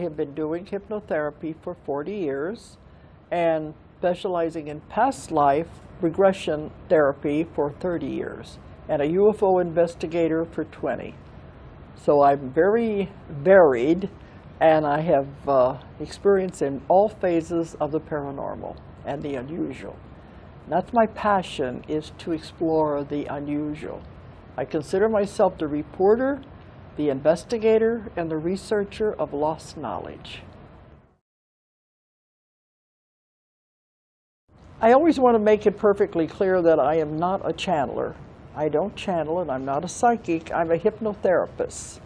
have been doing hypnotherapy for 40 years and specializing in past life regression therapy for 30 years and a UFO investigator for 20. So I'm very varied, and I have experience in all phases of the paranormal and the unusual. And that's my passion, is to explore the unusual. I consider myself the reporter, the investigator, and the researcher of lost knowledge. I always want to make it perfectly clear that I am not a channeler. I don't channel, and I'm not a psychic. I'm a hypnotherapist.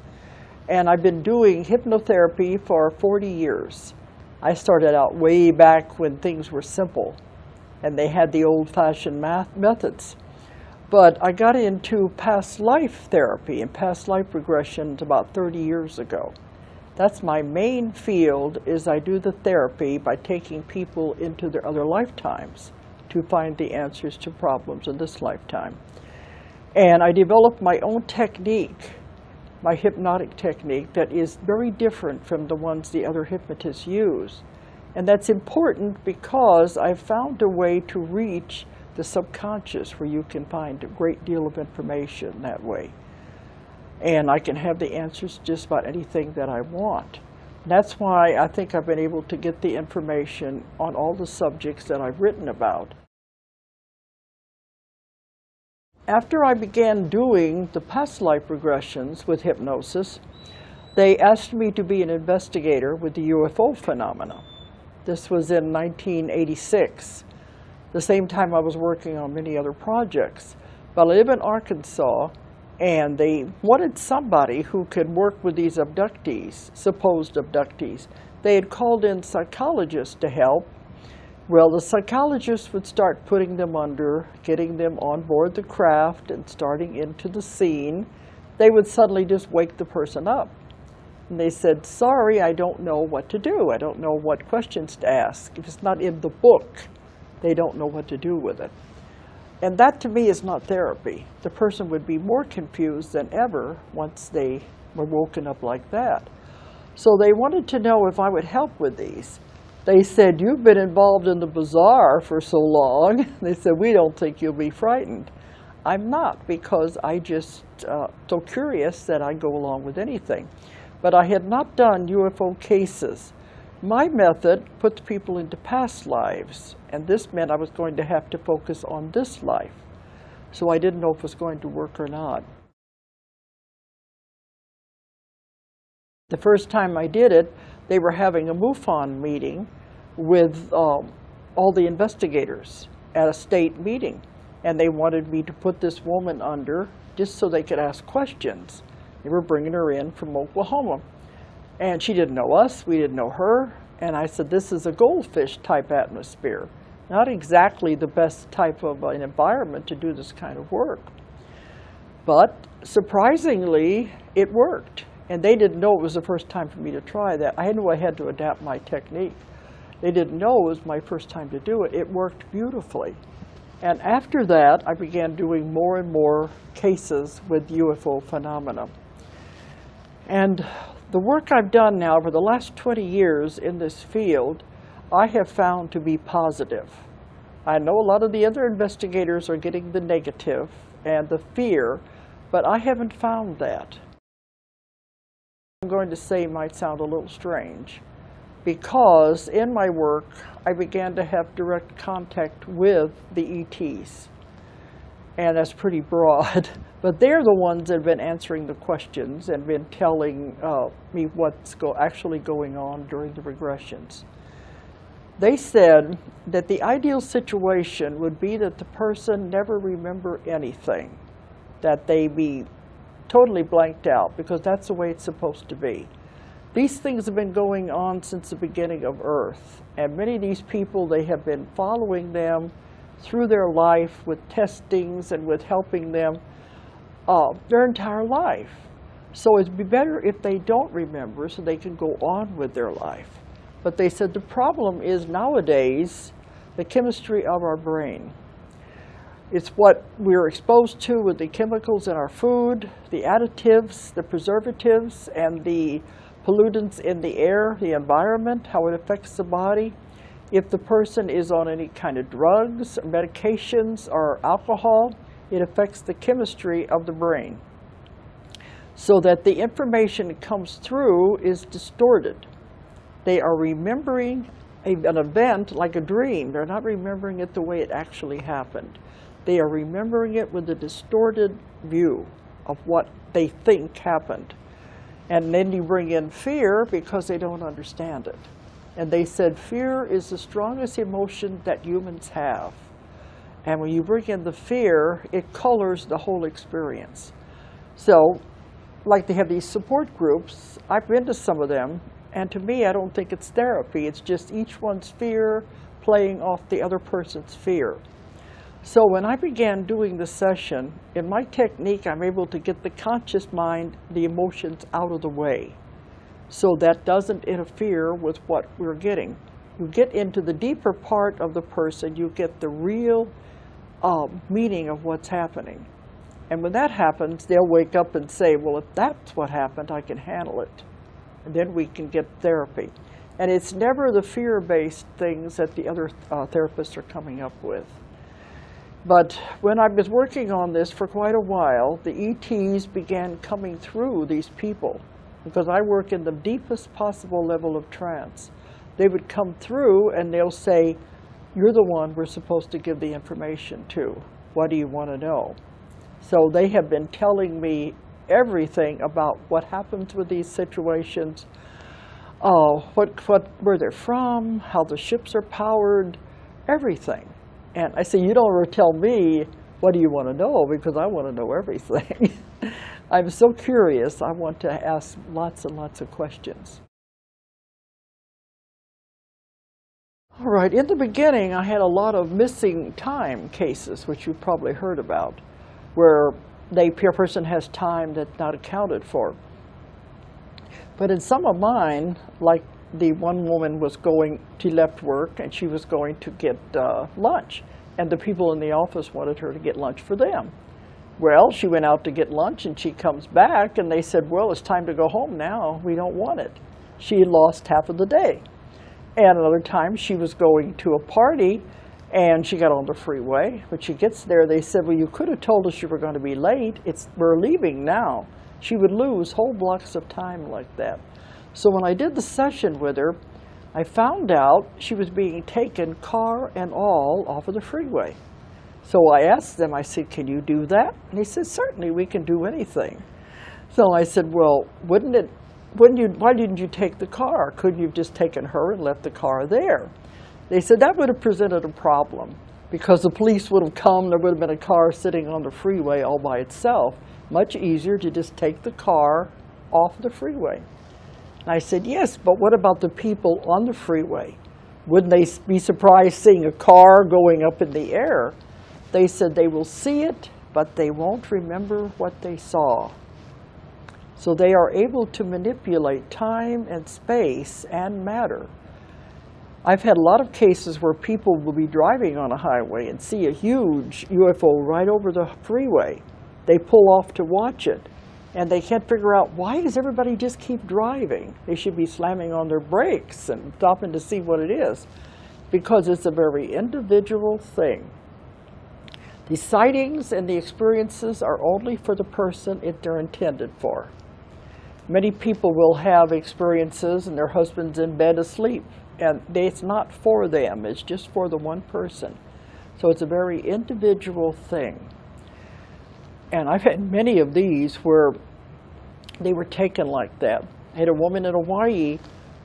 And I've been doing hypnotherapy for 40 years. I started out way back when things were simple, and they had the old-fashioned methods. But I got into past life therapy and past life regressions about 30 years ago. That's my main field, is I do the therapy by taking people into their other lifetimes to find the answers to problems in this lifetime. And I developed my own technique, my hypnotic technique, that is very different from the ones the other hypnotists use. And that's important because I've found a way to reach the subconscious where you can find a great deal of information that way. And I can have the answers to just about anything that I want. That's why I think I've been able to get the information on all the subjects that I've written about. After I began doing the past life regressions with hypnosis, they asked me to be an investigator with the UFO phenomena. This was in 1986, the same time I was working on many other projects. But I live in Arkansas, and they wanted somebody who could work with these abductees, supposed abductees. They had called in psychologists to help. Well, the psychologists would start putting them under, getting them on board the craft and starting into the scene. They would suddenly just wake the person up. And they said, sorry, I don't know what to do. I don't know what questions to ask. If it's not in the book, they don't know what to do with it. And that, to me, is not therapy. The person would be more confused than ever once they were woken up like that. So they wanted to know if I would help with these. They said, you've been involved in the bazaar for so long. They said, we don't think you'll be frightened. I'm not, because I just so curious that I go along with anything. But I had not done UFO cases. My method puts people into past lives, and this meant I was going to have to focus on this life. So I didn't know if it was going to work or not. The first time I did it, they were having a MUFON meeting with all the investigators at a state meeting. And they wanted me to put this woman under just so they could ask questions. They were bringing her in from Oklahoma. And she didn't know us, we didn't know her. And I said, this is a goldfish type atmosphere. Not exactly the best type of an environment to do this kind of work. But surprisingly, it worked. And they didn't know it was the first time for me to try that. I knew I had to adapt my technique. They didn't know it was my first time to do it. It worked beautifully. And after that, I began doing more and more cases with UFO phenomena. And the work I've done now for the last 20 years in this field, I have found to be positive. I know a lot of the other investigators are getting the negative and the fear, but I haven't found that. I'm going to say might sound a little strange, because in my work, I began to have direct contact with the ETs. And that's pretty broad, but they're the ones that have been answering the questions and been telling me what's actually going on during the regressions. They said that the ideal situation would be that the person never remember anything, that they be totally blanked out, because that's the way it's supposed to be. These things have been going on since the beginning of Earth, and many of these people, they have been following them through their life with testings and with helping them their entire life. So it'd be better if they don't remember so they can go on with their life. But they said the problem is nowadays the chemistry of our brain. It's what we're exposed to with the chemicals in our food, the additives, the preservatives, and the pollutants in the air, the environment, how it affects the body. If the person is on any kind of drugs, medications, or alcohol, it affects the chemistry of the brain, so that the information that comes through is distorted. They are remembering an event like a dream. They're not remembering it the way it actually happened. They are remembering it with a distorted view of what they think happened. And then you bring in fear because they don't understand it. And they said fear is the strongest emotion that humans have. And when you bring in the fear, it colors the whole experience. So, like they have these support groups, I've been to some of them, and to me, I don't think it's therapy. It's just each one's fear playing off the other person's fear. So when I began doing the session, in my technique, I'm able to get the conscious mind, the emotions out of the way, so that doesn't interfere with what we're getting. You get into the deeper part of the person, you get the real meaning of what's happening. And when that happens, they'll wake up and say, well, if that's what happened, I can handle it. And then we can get therapy. And it's never the fear-based things that the other therapists are coming up with. But when I was working on this for quite a while, the ETs began coming through these people, because I work in the deepest possible level of trance. They would come through and they'll say, you're the one we're supposed to give the information to. What do you want to know? So they have been telling me everything about what happens with these situations, where they're from, how the ships are powered, everything. And I say, you don't ever tell me, what do you want to know? Because I want to know everything. I'm so curious, I want to ask lots and lots of questions. All right, in the beginning, I had a lot of missing time cases, which you've probably heard about, where the person has time that's not accounted for. But in some of mine, like the one woman she left work and she was going to get lunch, and the people in the office wanted her to get lunch for them. Well, she went out to get lunch and she comes back and they said, well, it's time to go home now, we don't want it. She had lost half of the day. And another time she was going to a party and she got on the freeway. When she gets there, they said, well, you could have told us you were going to be late. We're leaving now. She would lose whole blocks of time like that. So when I did the session with her, I found out she was being taken, car and all, off of the freeway. So I asked them, I said, can you do that? And he said, certainly, we can do anything. So I said, well, why didn't you take the car? Couldn't you have just taken her and left the car there? They said that would have presented a problem, because the police would have come, there would have been a car sitting on the freeway all by itself. Much easier to just take the car off the freeway. And I said, yes, but what about the people on the freeway? Wouldn't they be surprised seeing a car going up in the air? They said they will see it, but they won't remember what they saw. So they are able to manipulate time and space and matter. I've had a lot of cases where people will be driving on a highway and see a huge UFO right over the freeway. They pull off to watch it, and they can't figure out, why does everybody just keep driving? They should be slamming on their brakes and stopping to see what it is, because it's a very individual thing. The sightings and the experiences are only for the person they're intended for. Many people will have experiences and their husband's in bed asleep, and it's not for them, it's just for the one person. So it's a very individual thing. And I've had many of these where they were taken like that. I had a woman in Hawaii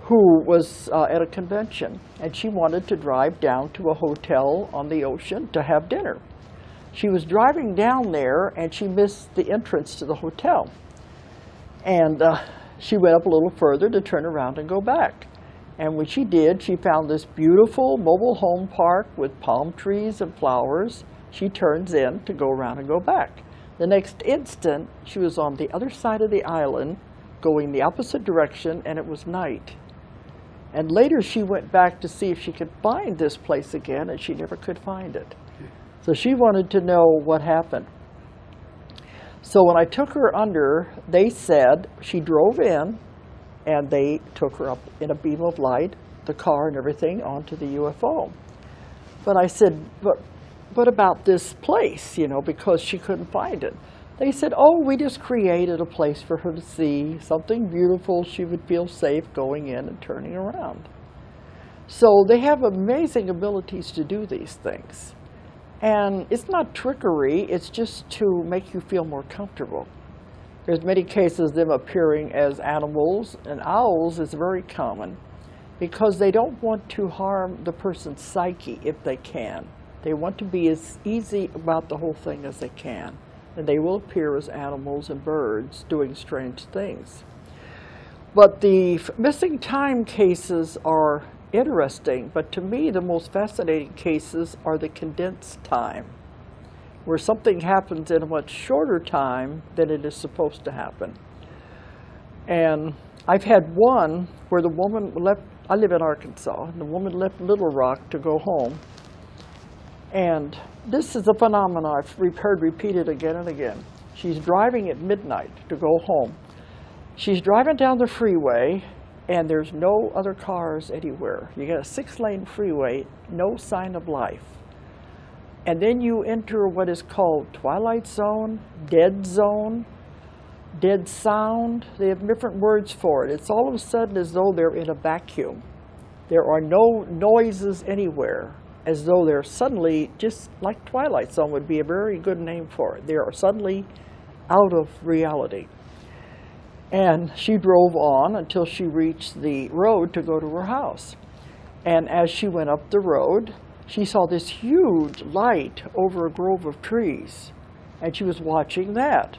who was at a convention, and she wanted to drive down to a hotel on the ocean to have dinner. She was driving down there, and she missed the entrance to the hotel. And she went up a little further to turn around and go back. And when she did, she found this beautiful mobile home park with palm trees and flowers. She turns in to go around and go back. The next instant, she was on the other side of the island, going the opposite direction, and it was night. And later she went back to see if she could find this place again, and she never could find it. So she wanted to know what happened. So when I took her under, they said she drove in, and they took her up in a beam of light, the car and everything, onto the UFO. But I said, but what about this place, you know, because she couldn't find it. They said, oh, we just created a place for her to see, something beautiful, she would feel safe going in and turning around. So they have amazing abilities to do these things. And it's not trickery, it's just to make you feel more comfortable. There's many cases of them appearing as animals, and owls is very common because they don't want to harm the person's psyche if they can. They want to be as easy about the whole thing as they can. And they will appear as animals and birds doing strange things. But the missing time cases are interesting, but to me the most fascinating cases are the condensed time, where something happens in a much shorter time than it is supposed to happen. And I've had one where the woman left, I live in Arkansas, and the woman left Little Rock to go home. And this is a phenomenon I've heard repeated again and again. She's driving at midnight to go home. She's driving down the freeway, and there's no other cars anywhere. You got a 6-lane freeway, no sign of life. And then you enter what is called twilight zone, dead sound. They have different words for it. It's all of a sudden as though they're in a vacuum. There are no noises anywhere, as though they're suddenly, just like twilight zone would be a very good name for it. They are suddenly out of reality. And she drove on until she reached the road to go to her house. And as she went up the road, she saw this huge light over a grove of trees. And she was watching that.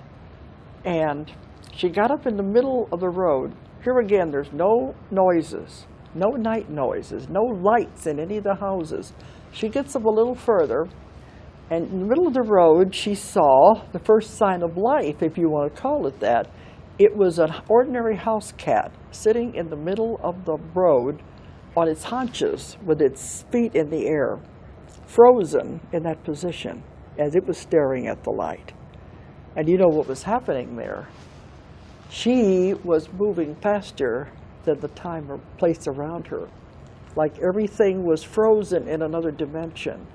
And she got up in the middle of the road. Here again, there's no noises, no night noises, no lights in any of the houses. She gets up a little further, and in the middle of the road, she saw the first sign of life, if you want to call it that. It was an ordinary house cat sitting in the middle of the road on its haunches with its feet in the air, frozen in that position as it was staring at the light. And you know what was happening there? She was moving faster than the time or place around her. Like everything was frozen in another dimension.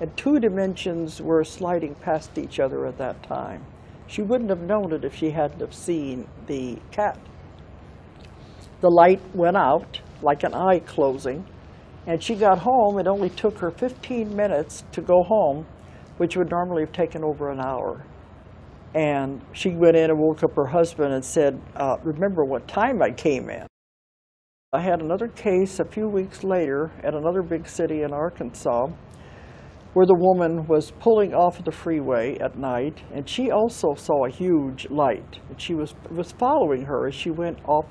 And 2 dimensions were sliding past each other at that time. She wouldn't have known it if she hadn't have seen the cat. The light went out, like an eye closing, and she got home. It only took her 15 minutes to go home, which would normally have taken over an hour. And she went in and woke up her husband and said, remember what time I came in. I had another case a few weeks later at another big city in Arkansas where the woman was pulling off the freeway at night, and she also saw a huge light. And she was following her as she went off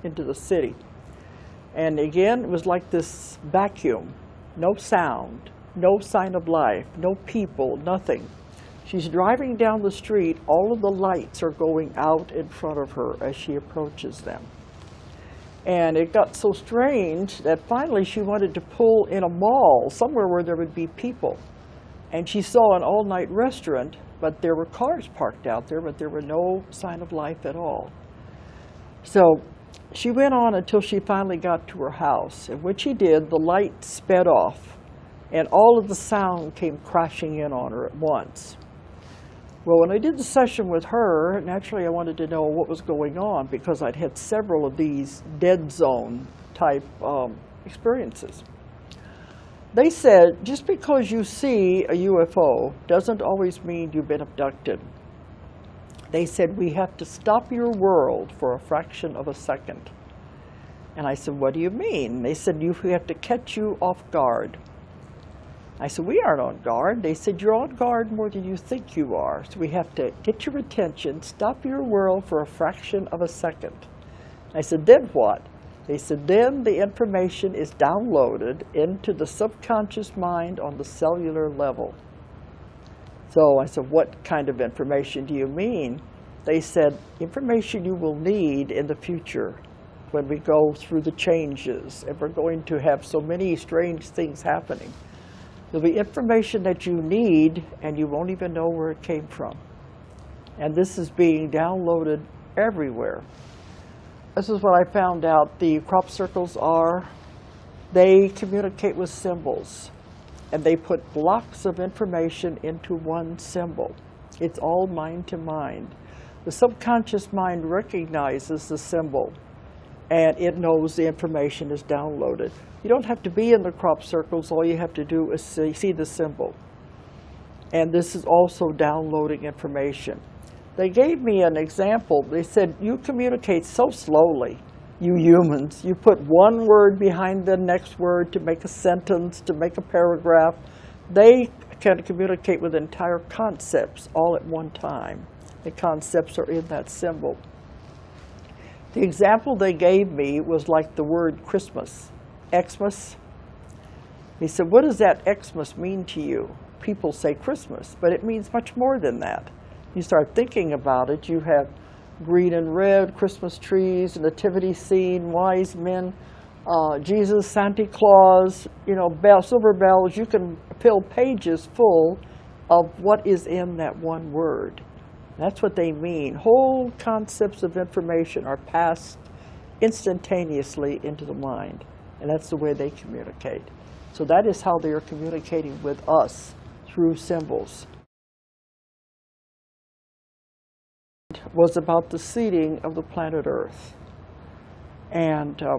into the city. And again, it was like this vacuum, no sound, no sign of life, no people, nothing. She's driving down the street, all of the lights are going out in front of her as she approaches them. And it got so strange that finally she wanted to pull in a mall, somewhere where there would be people. And she saw an all-night restaurant, but there were cars parked out there, but there were no sign of life at all. So she went on until she finally got to her house. And when she did, the light sped off, and all of the sound came crashing in on her at once. Well, when I did the session with her, naturally I wanted to know what was going on because I'd had several of these dead zone type experiences. They said, just because you see a UFO doesn't always mean you've been abducted. They said, we have to stop your world for a fraction of a second. And I said, what do you mean? They said, we have to catch you off guard. I said, we aren't on guard. They said, you're on guard more than you think you are. So we have to get your attention, stop your world for a fraction of a second. I said, then what? They said, then the information is downloaded into the subconscious mind on the cellular level. So I said, what kind of information do you mean? They said, information you will need in the future when we go through the changes, and we're going to have so many strange things happening. There'll be information that you need, and you won't even know where it came from. And this is being downloaded everywhere. this is what I found out the crop circles are. They communicate with symbols, and they put blocks of information into one symbol. It's all mind to mind. The subconscious mind recognizes the symbol, and it knows the information is downloaded. You don't have to be in the crop circles. All you have to do is see the symbol. And this is also downloading information. They gave me an example. They said, you communicate so slowly, you humans. You put one word behind the next word to make a sentence, to make a paragraph. They can communicate with entire concepts all at one time. The concepts are in that symbol. The example they gave me was like the word Christmas, Xmas. He said, what does that Xmas mean to you? People say Christmas, but it means much more than that. You start thinking about it, you have green and red, Christmas trees, nativity scene, wise men, Jesus, Santa Claus, you know, silver bells. You can fill pages full of what is in that one word. That's what they mean. Whole concepts of information are passed instantaneously into the mind, and that's the way they communicate. So that is how they are communicating with us, through symbols. Was about the seeding of the planet Earth. And a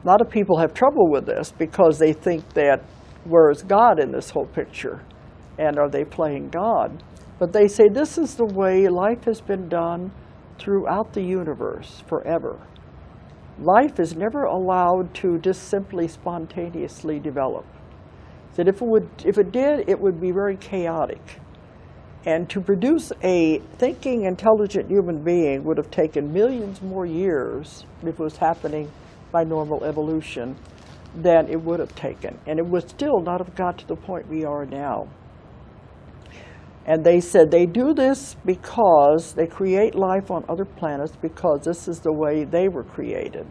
lot of people have trouble with this because they think that, where is God in this whole picture? And are they playing God? But they say this is the way life has been done throughout the universe forever. Life is never allowed to just simply spontaneously develop. That if it did, it would be very chaotic. And to produce a thinking, intelligent human being would have taken millions more years if it was happening by normal evolution than it would have taken. And it would still not have got to the point we are now. And they said they do this because they create life on other planets because this is the way they were created,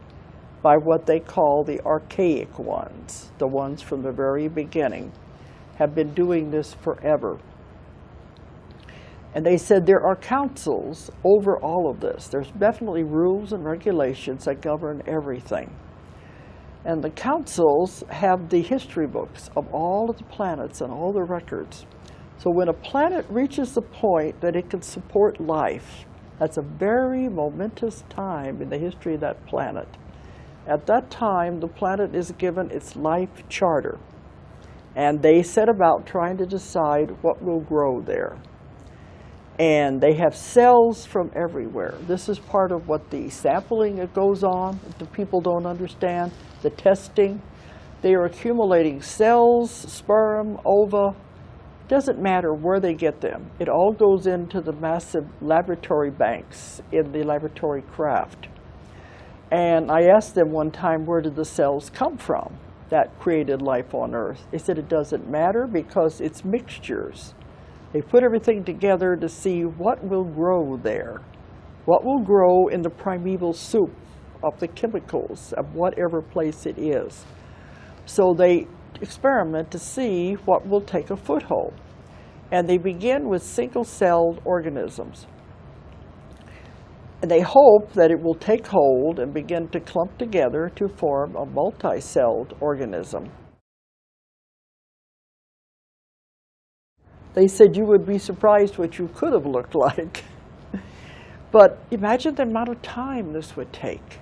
by what they call the archaic ones. The ones from the very beginning have been doing this forever. And they said there are councils over all of this. There's definitely rules and regulations that govern everything. And the councils have the history books of all of the planets and all the records. So when a planet reaches the point that it can support life, that's a very momentous time in the history of that planet. At that time, the planet is given its life charter. And they set about trying to decide what will grow there. And they have cells from everywhere. This is part of what the sampling that goes on, that people don't understand, the testing. They are accumulating cells, sperm, ova. Doesn't matter where they get them. It all goes into the massive laboratory banks in the laboratory craft. And I asked them one time, where did the cells come from that created life on Earth? They said it doesn't matter because it's mixtures. They put everything together to see what will grow there. What will grow in the primeval soup of the chemicals of whatever place it is. So they experiment to see what will take a foothold. And they begin with single-celled organisms. And they hope that it will take hold and begin to clump together to form a multi-celled organism. They said you would be surprised what you could have looked like. But imagine the amount of time this would take.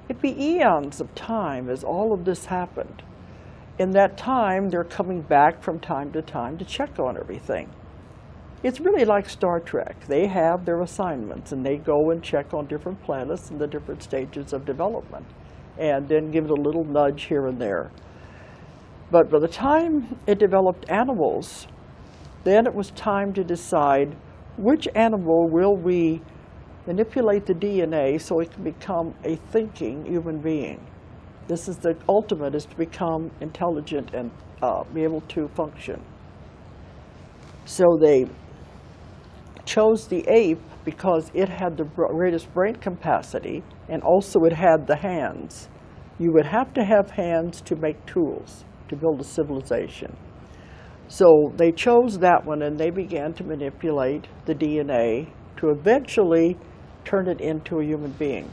It'd be eons of time as all of this happened. In that time, they're coming back from time to check on everything. It's really like Star Trek. They have their assignments, and they go and check on different planets and the different stages of development, and then give it a little nudge here and there. But by the time it developed animals, then it was time to decide which animal will we manipulate the DNA so it can become a thinking human being. This is the ultimate, is to become intelligent and be able to function. So they chose the ape because it had the greatest brain capacity, and also it had the hands. You would have to have hands to make tools, to build a civilization. So they chose that one, and they began to manipulate the DNA to eventually turn it into a human being.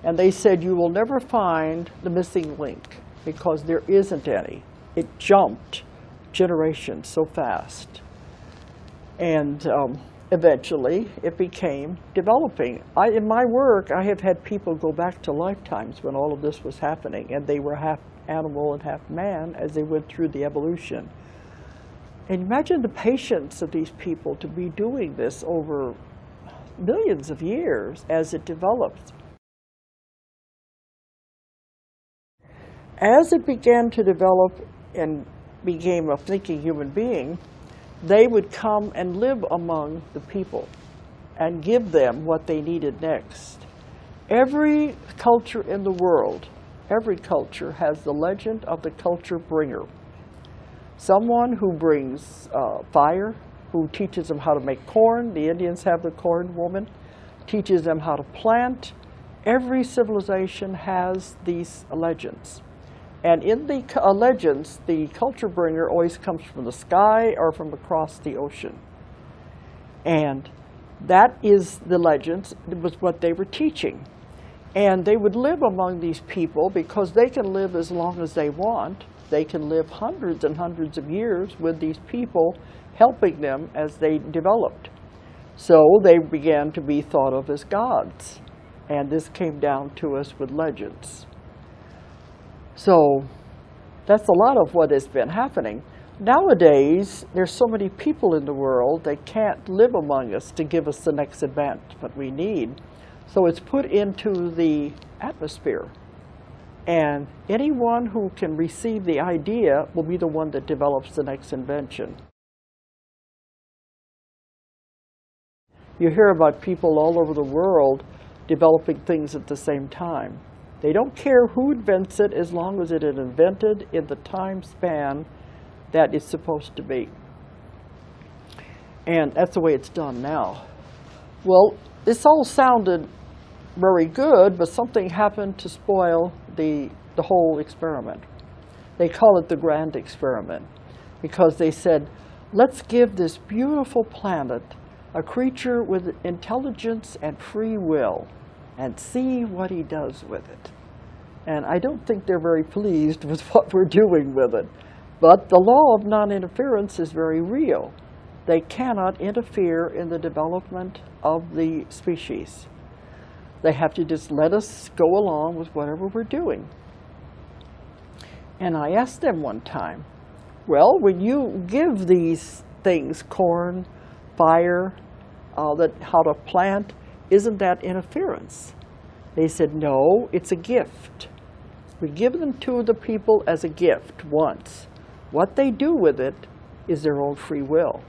And they said, you will never find the missing link because there isn't any. It jumped generations so fast. And eventually, it became developing. In my work, I have had people go back to lifetimes when all of this was happening, and they were half animal and half man as they went through the evolution. And imagine the patience of these people to be doing this over millions of years as it develops. As it began to develop and became a thinking human being, they would come and live among the people and give them what they needed next. Every culture in the world, every culture has the legend of the culture bringer. Someone who brings fire, who teaches them how to make corn. The Indians have the corn woman, teaches them how to plant. Every civilization has these legends. And in the legends, the culture bringer always comes from the sky or from across the ocean. And that is the legends, it was what they were teaching. And they would live among these people because they can live as long as they want. They can live hundreds and hundreds of years with these people helping them as they developed. So they began to be thought of as gods. And this came down to us with legends. So that's a lot of what has been happening. Nowadays, there's so many people in the world, they can't live among us to give us the next advancement we need. So it's put into the atmosphere. And anyone who can receive the idea will be the one that develops the next invention. You hear about people all over the world developing things at the same time. They don't care who invents it as long as it is invented in the time span that it's supposed to be. And that's the way it's done now. Well, this all sounded very good, but something happened to spoil the whole experiment. They call it the grand experiment because they said, let's give this beautiful planet a creature with intelligence and free will and see what he does with it. And I don't think they're very pleased with what we're doing with it. But the law of non-interference is very real. They cannot interfere in the development of the species. They have to just let us go along with whatever we're doing. And I asked them one time, well, when you give these things, corn, fire, how to plant, isn't that interference? They said, no, it's a gift. We give them to the people as a gift once. What they do with it is their own free will.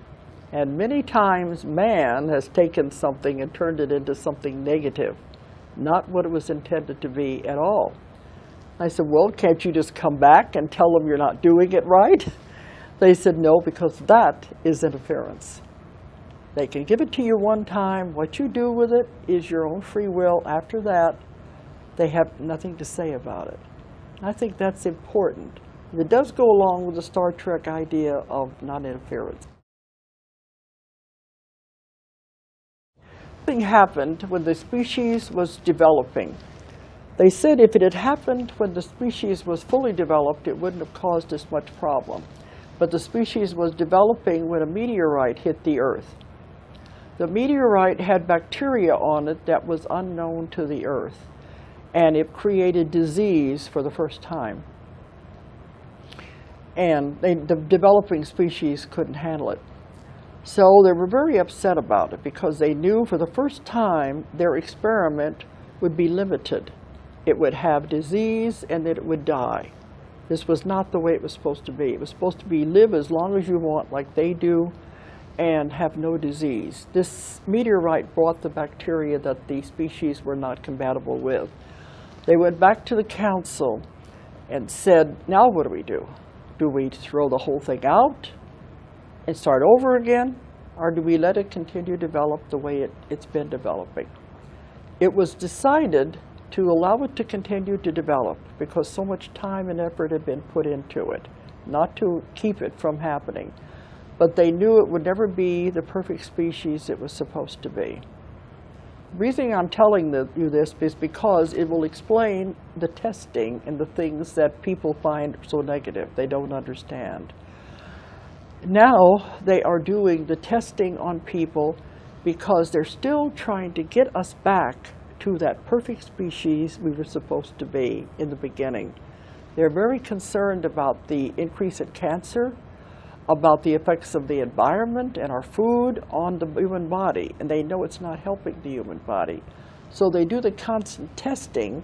And many times man has taken something and turned it into something negative, not what it was intended to be at all. I said, well, can't you just come back and tell them you're not doing it right? They said, no, because that is interference. They can give it to you one time. What you do with it is your own free will. After that, they have nothing to say about it. I think that's important. It does go along with the Star Trek idea of non-interference. Something happened when the species was developing. They said if it had happened when the species was fully developed, it wouldn't have caused us much problem. But the species was developing when a meteorite hit the Earth. The meteorite had bacteria on it that was unknown to the Earth, and it created disease for the first time. And the developing species couldn't handle it. So they were very upset about it because they knew for the first time their experiment would be limited. It would have disease and that it would die. This was not the way it was supposed to be. It was supposed to be live as long as you want like they do and have no disease. This meteorite brought the bacteria that the species were not compatible with. They went back to the council and said, now what do we do? Do we throw the whole thing out and start over again? Or do we let it continue to develop the way it's been developing? It was decided to allow it to continue to develop because so much time and effort had been put into it, not to keep it from happening. But they knew it would never be the perfect species it was supposed to be. The reason I'm telling you this is because it will explain the testing and the things that people find so negative, they don't understand. Now they are doing the testing on people because they're still trying to get us back to that perfect species we were supposed to be in the beginning. They're very concerned about the increase in cancer, about the effects of the environment and our food on the human body, and they know it's not helping the human body. So they do the constant testing,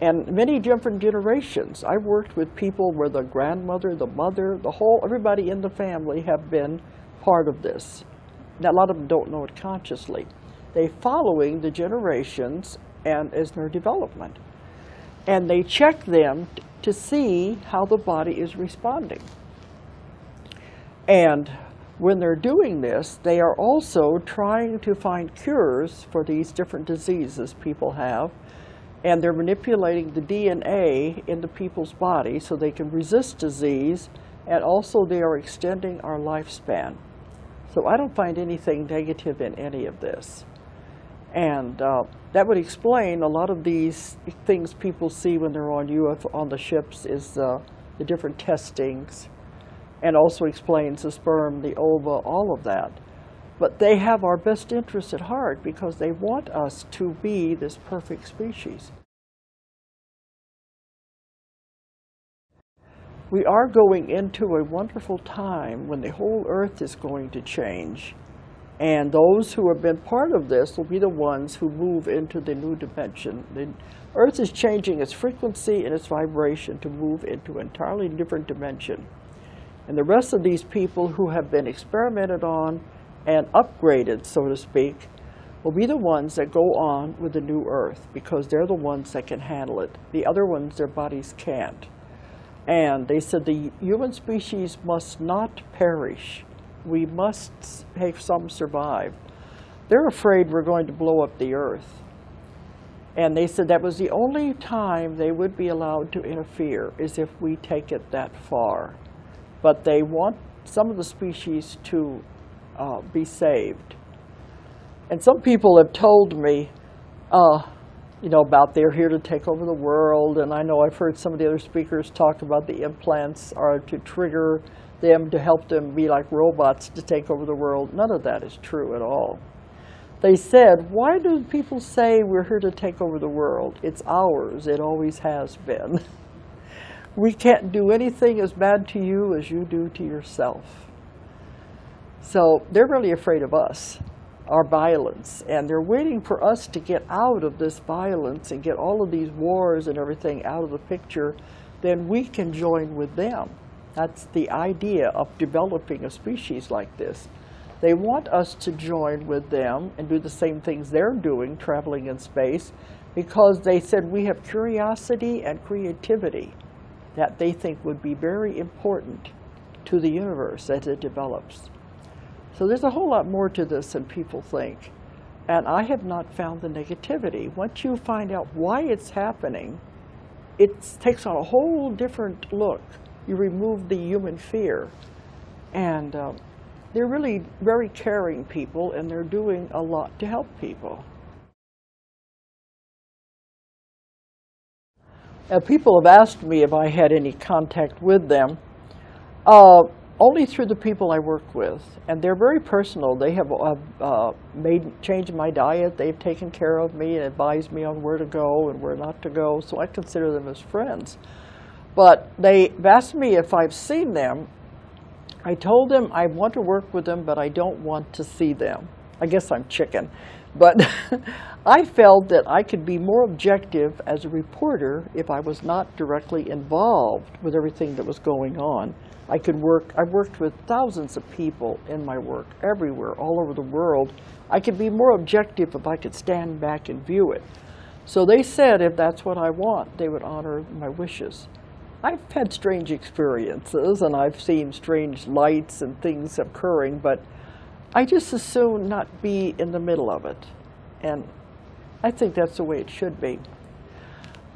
and many different generations. I've worked with people where the grandmother, the mother, everybody in the family have been part of this. Now, a lot of them don't know it consciously. They're following the generations and as their development. And they check them to see how the body is responding. And when they're doing this, they are also trying to find cures for these different diseases people have. And they're manipulating the DNA in the people's body so they can resist disease, and also they are extending our lifespan. So I don't find anything negative in any of this. And that would explain a lot of these things people see when they're on the ships is the different testings, and also explains the sperm, the ova, all of that. But they have our best interests at heart because they want us to be this perfect species. We are going into a wonderful time when the whole earth is going to change. And those who have been part of this will be the ones who move into the new dimension. The earth is changing its frequency and its vibration to move into an entirely different dimension. And the rest of these people who have been experimented on and upgraded, so to speak, will be the ones that go on with the new earth because they're the ones that can handle it. The other ones, their bodies can't. And they said the human species must not perish. We must have some survive. They're afraid we're going to blow up the earth. And they said that was the only time they would be allowed to interfere, is if we take it that far. But they want some of the species to be saved. And some people have told me, about they're here to take over the world. And I know I've heard some of the other speakers talk about the implants are to trigger them, to help them be like robots to take over the world. None of that is true at all. They said, why do people say we're here to take over the world? It's ours. It always has been. We can't do anything as bad to you as you do to yourself. So they're really afraid of us, our violence, and they're waiting for us to get out of this violence and get all of these wars and everything out of the picture. Then we can join with them. That's the idea of developing a species like this. They want us to join with them and do the same things they're doing, traveling in space, because they said we have curiosity and creativity that they think would be very important to the universe as it develops. So there's a whole lot more to this than people think. And I have not found the negativity. Once you find out why it's happening, it takes on a whole different look. You remove the human fear. And they're really very caring people, and they're doing a lot to help people. People have asked me if I had any contact with them. Only through the people I work with, and they're very personal. They have changed my diet. They've taken care of me and advised me on where to go and where not to go, so I consider them as friends. But they've asked me if I've seen them. I told them I want to work with them, but I don't want to see them. I guess I'm chicken. But I felt that I could be more objective as a reporter if I was not directly involved with everything that was going on. I've worked with thousands of people in my work, everywhere, all over the world. I could be more objective if I could stand back and view it. So they said if that's what I want, they would honor my wishes. I've had strange experiences, and I've seen strange lights and things occurring, but I just as soon not be in the middle of it. And I think that's the way it should be.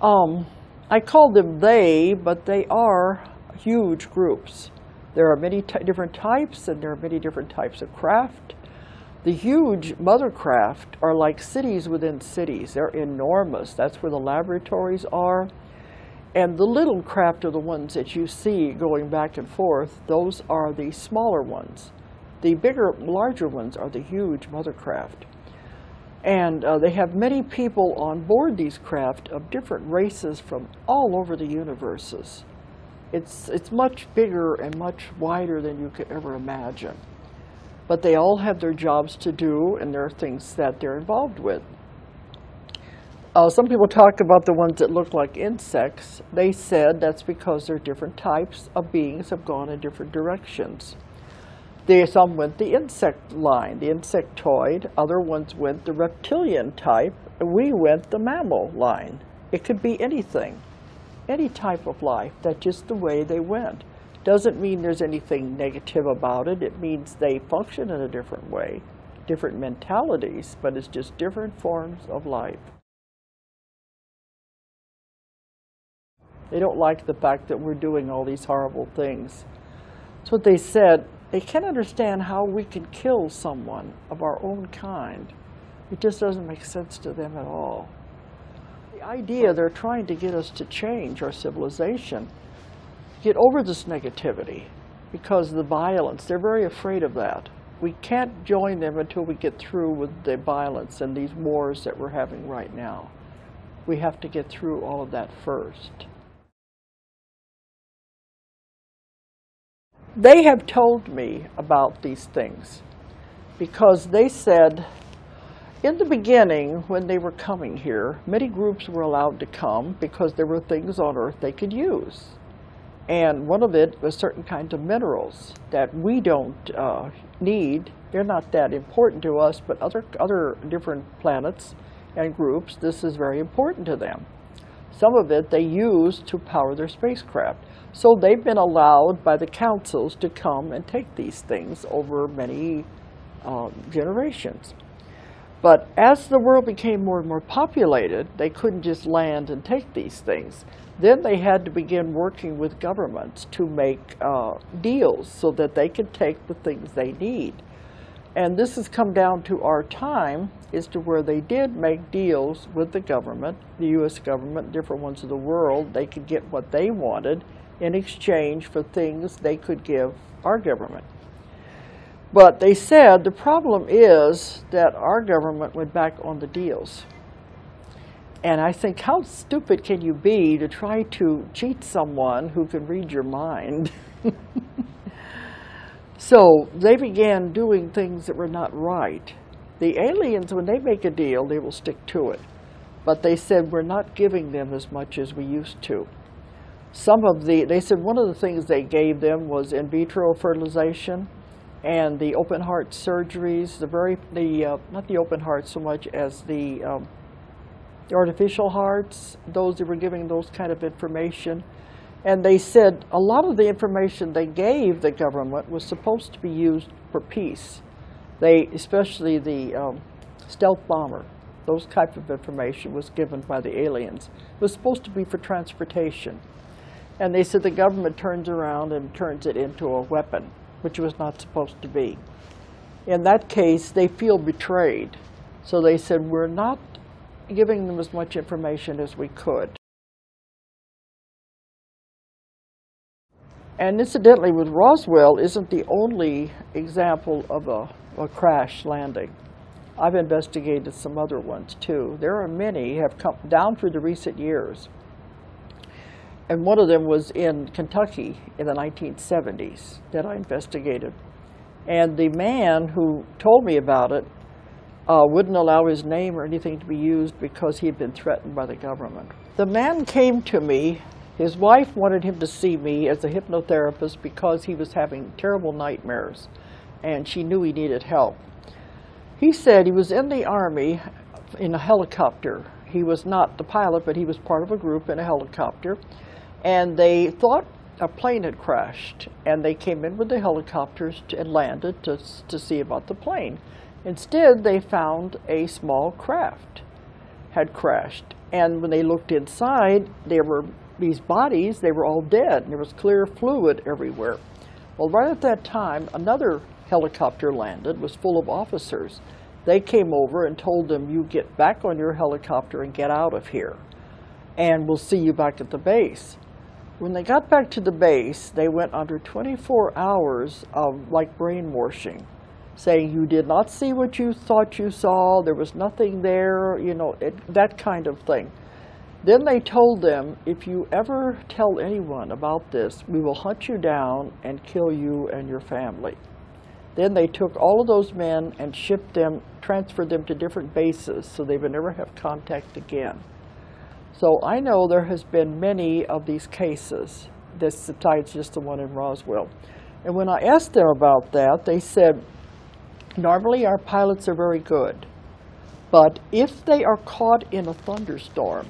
I call them they, but they are huge groups. There are many different types, and there are many different types of craft. The huge mothercraft are like cities within cities. They're enormous. That's where the laboratories are. And the little craft are the ones that you see going back and forth. Those are the smaller ones. The bigger, larger ones are the huge mothercraft. And they have many people on board these craft of different races from all over the universes. It's much bigger and much wider than you could ever imagine. But they all have their jobs to do, and there are things that they're involved with. Some people talk about the ones that look like insects. They said that's because they're different types of beings have gone in different directions. Some went the insect line, the insectoid. Other ones went the reptilian type. We went the mammal line. It could be anything, any type of life. That's just the way they went. Doesn't mean there's anything negative about it. It means they function in a different way, different mentalities, but it's just different forms of life. They don't like the fact that we're doing all these horrible things. That's what they said. They can't understand how we can kill someone of our own kind. It just doesn't make sense to them at all. The idea they're trying to get us to change our civilization, get over this negativity because of the violence. They're very afraid of that. We can't join them until we get through with the violence and these wars that we're having right now. We have to get through all of that first. They have told me about these things because they said in the beginning when they were coming here, many groups were allowed to come because there were things on Earth they could use. And one of it was certain kinds of minerals that we don't need. They're not that important to us, but other different planets and groups, this is very important to them. Some of it they use to power their spacecraft. So they've been allowed by the councils to come and take these things over many generations. But as the world became more and more populated, they couldn't just land and take these things. Then they had to begin working with governments to make deals so that they could take the things they need. And this has come down to our time, is to where they did make deals with the government, the U.S. government, different ones of the world. They could get what they wanted in exchange for things they could give our government. But they said the problem is that our government went back on the deals. And I think, how stupid can you be to try to cheat someone who can read your mind? So they began doing things that were not right. The aliens, when they make a deal, they will stick to it. But they said, we're not giving them as much as we used to. They said one of the things they gave them was in vitro fertilization and the open heart surgeries, not the open heart so much as the artificial hearts, those that were giving those kind of information. And they said a lot of the information they gave the government was supposed to be used for peace. Especially the stealth bomber, those type of information was given by the aliens. It was supposed to be for transportation. And they said the government turns around and turns it into a weapon, which was not supposed to be. In that case, they feel betrayed. So they said, we're not giving them as much information as we could. And incidentally, with Roswell isn't the only example of a crash landing. I've investigated some other ones too. There are many have come down through the recent years. And one of them was in Kentucky in the 1970s that I investigated. And the man who told me about it wouldn't allow his name or anything to be used because he had been threatened by the government. The man came to me. His wife wanted him to see me as a hypnotherapist because he was having terrible nightmares, and she knew he needed help. He said he was in the Army in a helicopter. He was not the pilot, but he was part of a group in a helicopter. And they thought a plane had crashed, and they came in with the helicopters and landed to see about the plane. Instead, they found a small craft had crashed. And when they looked inside, there were these bodies, they were all dead, and there was clear fluid everywhere. Well, right at that time, another helicopter landed, was full of officers. They came over and told them, you get back on your helicopter and get out of here, and we'll see you back at the base. When they got back to the base, they went under 24 hours of like brainwashing, saying you did not see what you thought you saw, there was nothing there, you know, that kind of thing. Then they told them, if you ever tell anyone about this, we will hunt you down and kill you and your family. Then they took all of those men and shipped them, transferred them to different bases so they would never have contact again. So I know there has been many of these cases, besides just the one in Roswell. And when I asked them about that, they said, normally our pilots are very good, but if they are caught in a thunderstorm,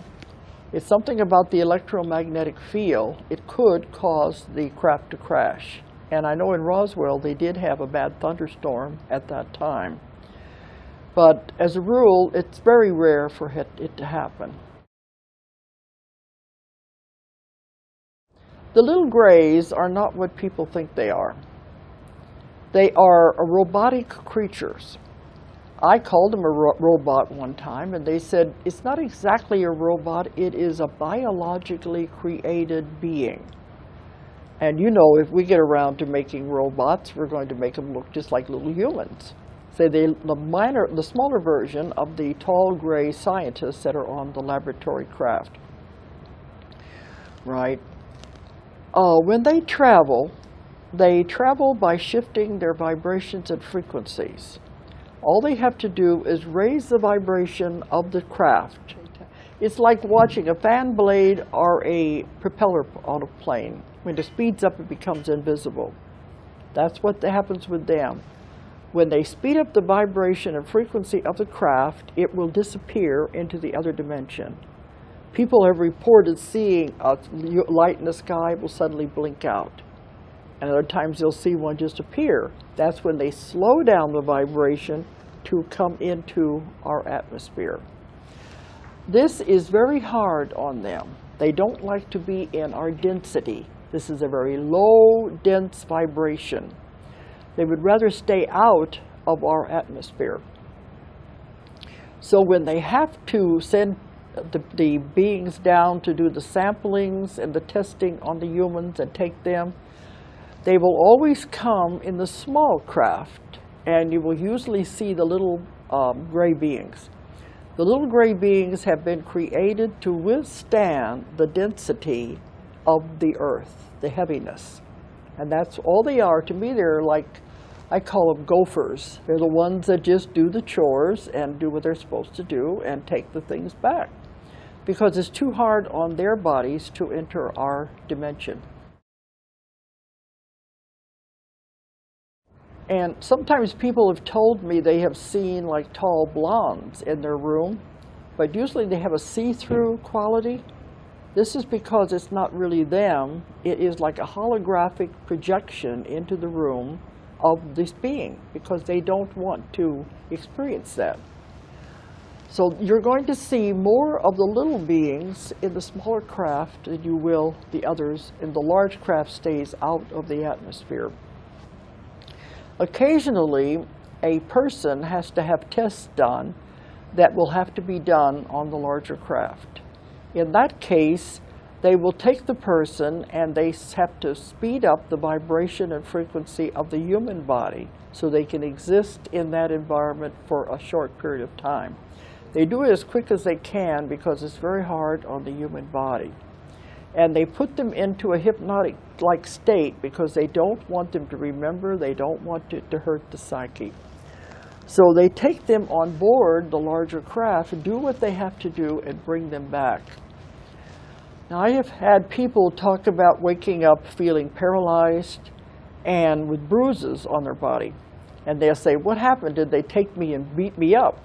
it's something about the electromagnetic field, it could cause the craft to crash. And I know in Roswell they did have a bad thunderstorm at that time. But as a rule, it's very rare for it to happen. The little grays are not what people think they are. They are robotic creatures. I called them a robot one time, and they said, it's not exactly a robot, it is a biologically created being. And you know, if we get around to making robots, we're going to make them look just like little humans. So the smaller version of the tall gray scientists that are on the laboratory craft. Right? When they travel by shifting their vibrations and frequencies. All they have to do is raise the vibration of the craft. It's like watching a fan blade or a propeller on a plane. When it speeds up, it becomes invisible. That's what happens with them. When they speed up the vibration and frequency of the craft, it will disappear into the other dimension. People have reported seeing a light in the sky will suddenly blink out. And other times you'll see one just appear. That's when they slow down the vibration to come into our atmosphere. This is very hard on them. They don't like to be in our density. This is a very low, dense vibration. They would rather stay out of our atmosphere. So when they have to send the beings down to do the samplings and the testing on the humans and take them, they will always come in the small craft, and you will usually see the little gray beings. The little gray beings have been created to withstand the density of the earth, the heaviness. And that's all they are. To me, they're like, I call them gophers. They're the ones that just do the chores and do what they're supposed to do and take the things back, because it's too hard on their bodies to enter our dimension. And sometimes people have told me they have seen like tall blondes in their room, but usually they have a see-through quality. This is because it's not really them. It is like a holographic projection into the room of this being, because they don't want to experience that. So you're going to see more of the little beings in the smaller craft than you will the others, and the large craft stays out of the atmosphere. Occasionally, a person has to have tests done that will have to be done on the larger craft. In that case, they will take the person and they have to speed up the vibration and frequency of the human body so they can exist in that environment for a short period of time. They do it as quick as they can because it's very hard on the human body. And they put them into a hypnotic-like state because they don't want them to remember, they don't want it to hurt the psyche. So they take them on board the larger craft and do what they have to do and bring them back. Now, I have had people talk about waking up feeling paralyzed and with bruises on their body. And they'll say, what happened? Did they take me and beat me up?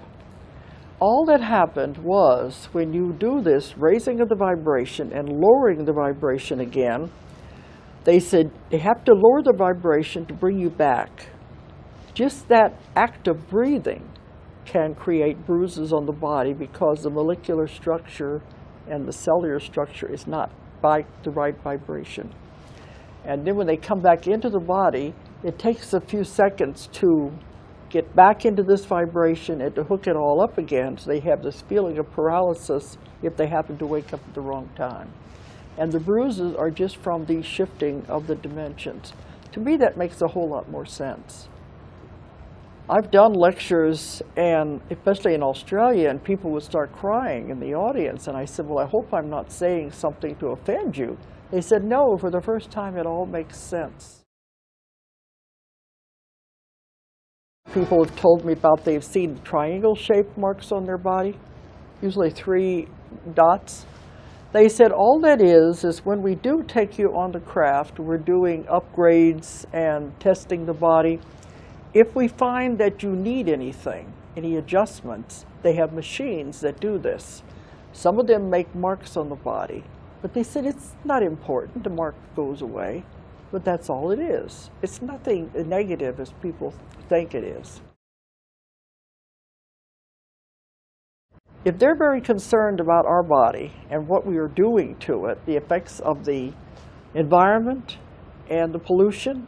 All that happened was when you do this raising of the vibration and lowering the vibration again, they said they have to lower the vibration to bring you back. Just that act of breathing can create bruises on the body because the molecular structure and the cellular structure is not by the right vibration. And then when they come back into the body, it takes a few seconds to get back into this vibration and to hook it all up again, so they have this feeling of paralysis if they happen to wake up at the wrong time. And the bruises are just from the shifting of the dimensions. To me, that makes a whole lot more sense. I've done lectures, and especially in Australia, and people would start crying in the audience, and I said, well, I hope I'm not saying something to offend you. They said, no, for the first time it all makes sense. People have told me about they've seen triangle-shaped marks on their body, usually 3 dots. They said all that is when we do take you on the craft, we're doing upgrades and testing the body. If we find that you need anything, any adjustments, they have machines that do this. Some of them make marks on the body, but they said it's not important, the mark goes away, but that's all it is. It's nothing negative as people think it is. If they're very concerned about our body and what we are doing to it, the effects of the environment and the pollution,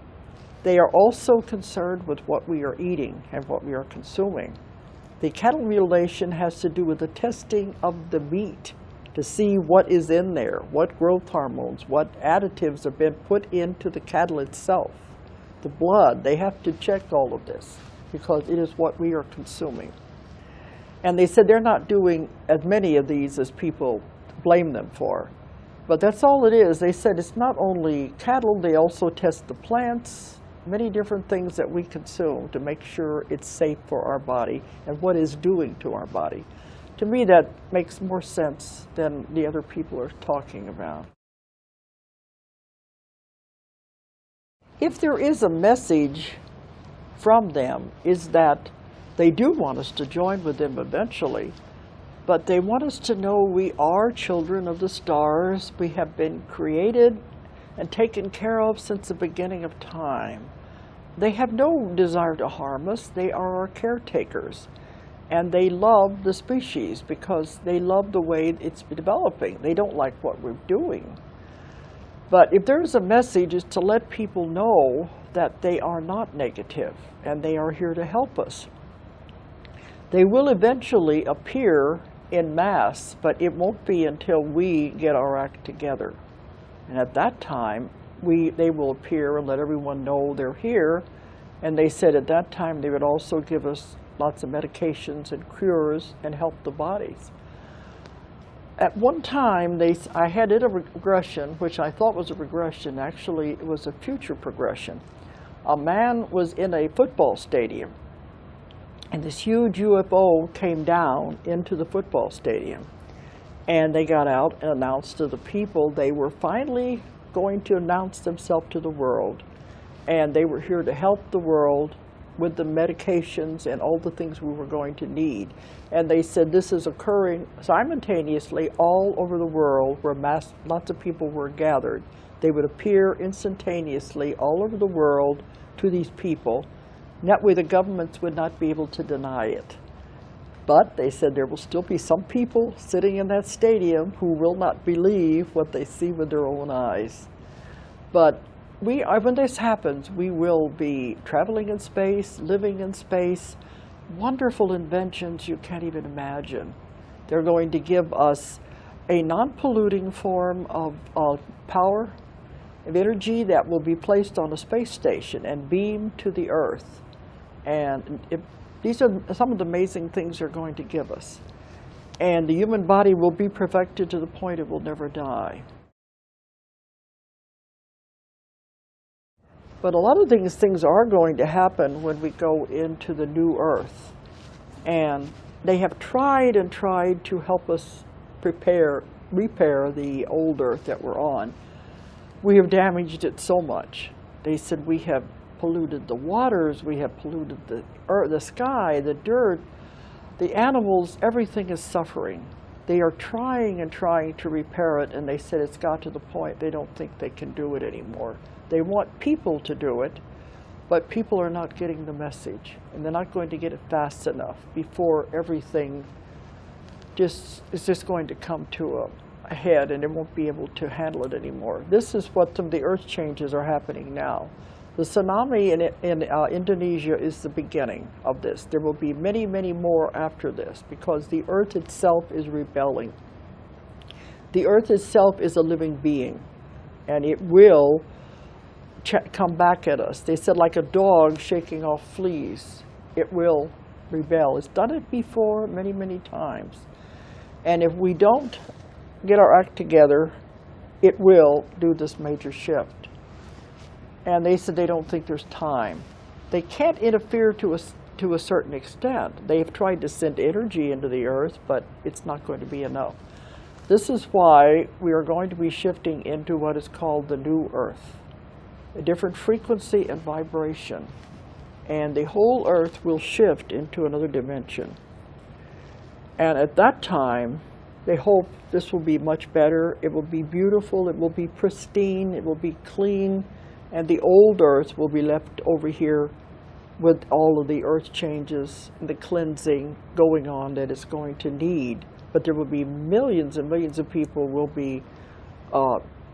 they are also concerned with what we are eating and what we are consuming. The cattle mutilation has to do with the testing of the meat to see what is in there, what growth hormones, what additives have been put into the cattle itself. The blood, they have to check all of this because it is what we are consuming. And they said they're not doing as many of these as people blame them for. But that's all it is. They said it's not only cattle, they also test the plants, many different things that we consume to make sure it's safe for our body and what it's doing to our body. To me, that makes more sense than the other people are talking about. If there is a message from them, is that they do want us to join with them eventually, but they want us to know we are children of the stars. We have been created and taken care of since the beginning of time. They have no desire to harm us. They are our caretakers. And they love the species because they love the way it's developing. They don't like what we're doing. But if there's a message, it's to let people know that they are not negative and they are here to help us. They will eventually appear in mass, but it won't be until we get our act together. And at that time, they will appear and let everyone know they're here. And they said at that time they would also give us lots of medications and cures and help the bodies. At one time, I had a regression, which I thought was a regression. Actually, it was a future progression. A man was in a football stadium, and this huge UFO came down into the football stadium. And they got out and announced to the people they were finally going to announce themselves to the world. And they were here to help the world with the medications and all the things we were going to need. And they said this is occurring simultaneously all over the world where lots of people were gathered. They would appear instantaneously all over the world to these people. And that way the governments would not be able to deny it. But they said there will still be some people sitting in that stadium who will not believe what they see with their own eyes. But when this happens, we will be traveling in space, living in space, wonderful inventions you can't even imagine. They're going to give us a non-polluting form of power, of energy that will be placed on a space station and beamed to the Earth. And these are some of the amazing things they're going to give us. And the human body will be perfected to the point it will never die. But a lot of these things are going to happen when we go into the new Earth. And they have tried and tried to help us repair the old Earth that we're on. We have damaged it so much. They said we have polluted the waters, we have polluted the earth, the sky, the dirt, the animals, everything is suffering. They are trying and trying to repair it, and they said it's got to the point they don't think they can do it anymore. They want people to do it, but people are not getting the message, and they're not going to get it fast enough before everything is just going to come to ahead and it won't be able to handle it anymore. This is what some of the earth changes are happening now. The tsunami in Indonesia is the beginning of this. There will be many, many more after this because the earth itself is rebelling. The earth itself is a living being, and it will come back at us. They said like a dog shaking off fleas, it will rebel. It's done it before many, many times. And if we don't get our act together, it will do this major shift. And they said they don't think there's time. They can't interfere to a certain extent. They've tried to send energy into the earth, but it's not going to be enough. This is why we are going to be shifting into what is called the new earth, a different frequency and vibration. And the whole earth will shift into another dimension. And at that time, they hope this will be much better. It will be beautiful, it will be pristine, it will be clean, and the old earth will be left over here with all of the earth changes and the cleansing going on that it's going to need. But there will be millions and millions of people will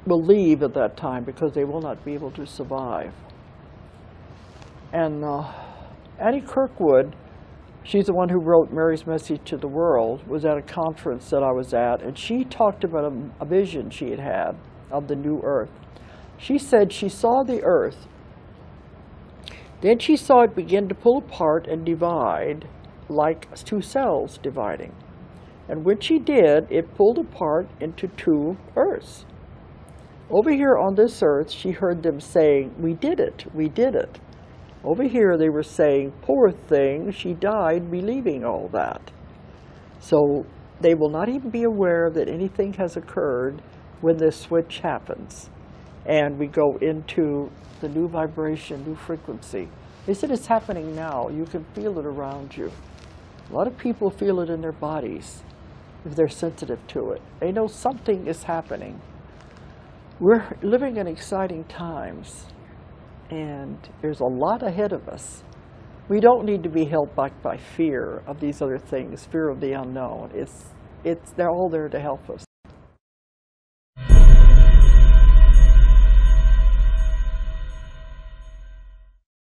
leave at that time because they will not be able to survive. And Annie Kirkwood, she's the one who wrote Mary's Message to the World, was at a conference that I was at, and she talked about a vision she had had of the new earth. She said she saw the earth, then she saw it begin to pull apart and divide like two cells dividing. And when she did, it pulled apart into two earths. Over here on this earth, she heard them saying, "We did it, we did it." Over here they were saying, "Poor thing, she died believing all that." So they will not even be aware that anything has occurred when this switch happens. And we go into the new vibration, new frequency. They said it's happening now. You can feel it around you. A lot of people feel it in their bodies if they're sensitive to it. They know something is happening. We're living in exciting times, and there's a lot ahead of us. We don't need to be held back by fear of these other things, fear of the unknown. They're all there to help us.